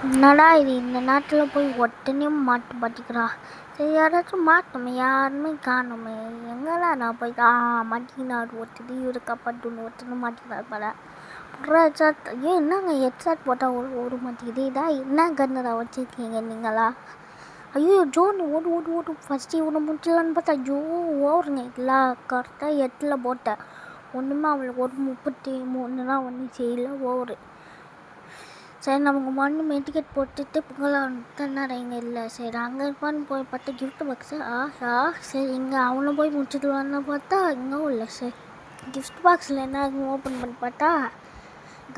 என்னடா இது இந்த நாட்டில் போய் ஒட்டனே மாட்டு மாட்டிக்கிறா. சரி யாராச்சும் மாட்டோமே, யாருமே காணுமே. எங்கடா நான் போய் மாட்டிக்கினார் ஒருத்தர் இவர் கப்பட்டுன்னு ஒருத்தர் மாட்டிக்கிறார் பல ஹெட்ஷாட். ஐயோ என்னங்க ஹெட்ஷாட் போட்டால் ஒரு மாட்டேங்குது. இதான் என்ன கன்னுடா வச்சுருக்கீங்க நீங்களா? ஐயோ ஜோன் ஓடு ஓடு ஓடு ஃபஸ்ட்டு இவனை முடிச்சலான்னு பார்த்தா ஐயோ ஓவருங்க இல்லை கரெக்டாக 8 போட்டேன். ஒன்றுமே அவளுக்கு ஒரு 33 தான் வந்துச்சு. இல்லை ஓவரு. சரி நமக்கு மண்ணு மெடிக்கெட் போட்டுட்டு புகழான் இங்கே இல்லை. சரி அங்கே இருப்பான்னு போய் பார்த்தா கிஃப்ட் பாக்ஸு சரி இங்கே அவனை போய் முடிச்சுட்டு பார்த்தா இங்கே இல்லை. சரி கிஃப்ட் பாக்ஸில் என்ன ஓப்பன் பண்ணி பார்த்தா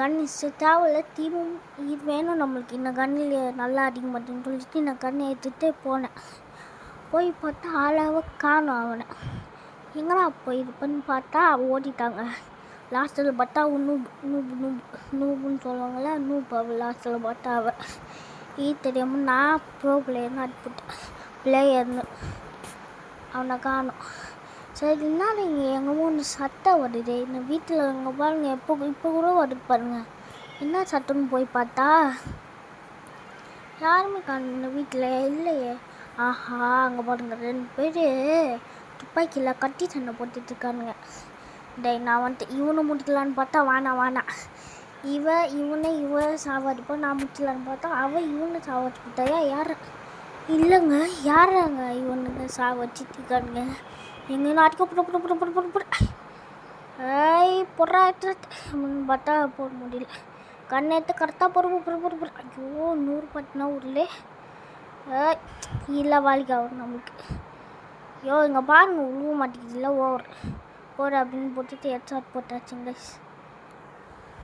கன் தேவையில்ல தீமும் இது வேணும் நம்மளுக்கு. இந்த கன்னில் நல்லா அடிக்க மாட்டேன்னு சொல்லிட்டு நான் கண்ணை ஏற்றுட்டு போனேன். போய் பார்த்தா ஆளாக காணும் அவனை. எங்கடா போய் இது பண்ணி பார்த்தா ஓடிட்டாங்க. லாஸ்ட்டில் பார்த்தா நூபுன்னு சொல்லுவாங்கள்ல நூபாவை லாஸ்ட்டில் பார்த்தா அவள் தெரியாமல் நான் ப்ரோ பிளேயர்னு அடிப்பட்டேன் பிளேயர்னு அவனை காணும். சரி என்ன நீங்கள் எங்கள் மூணு சட்டை வருது இந்த வீட்டில் எங்கள் பாருங்கள் இப்போ கூட வருது பாருங்க. என்ன சட்டைன்னு போய் பார்த்தா யாருமே காணும் இந்த வீட்டில் இல்லையே. அங்கே பாருங்க 2 பேர் துப்பாக்கியில் கட்டி சண்டை போட்டுட்ருக்கானுங்க. நான் வந்துட்டு இவனை முடிக்கலான்னு பார்த்தா வேணாம் இவனை சாவடிப்பா. நான் முடிக்கலான்னு பார்த்தா இவனை சாவடிச்சு விட்டாயா யார் இல்லைங்க யாராங்க இவனுங்க சாவடிச்சிட்டு இருக்கானுங்க. எங்கே நாட்டுக்கு பொறான்னு பார்த்தா போட முடியல. கண்ணெடுத்து கரெக்டாக பொறுப்பு ஐயோ 100 பட்டினா ஊரில் இல்லை வாலிக்கு ஆகும் நம்மளுக்கு. ஐயோ இங்கே பாருங்க உழுவ மாட்டேங்குது இல்லை ஓவர் அப்படின்னு போட்டுட்டு ஹெட்ஷாட் போட்டாச்சுங்க.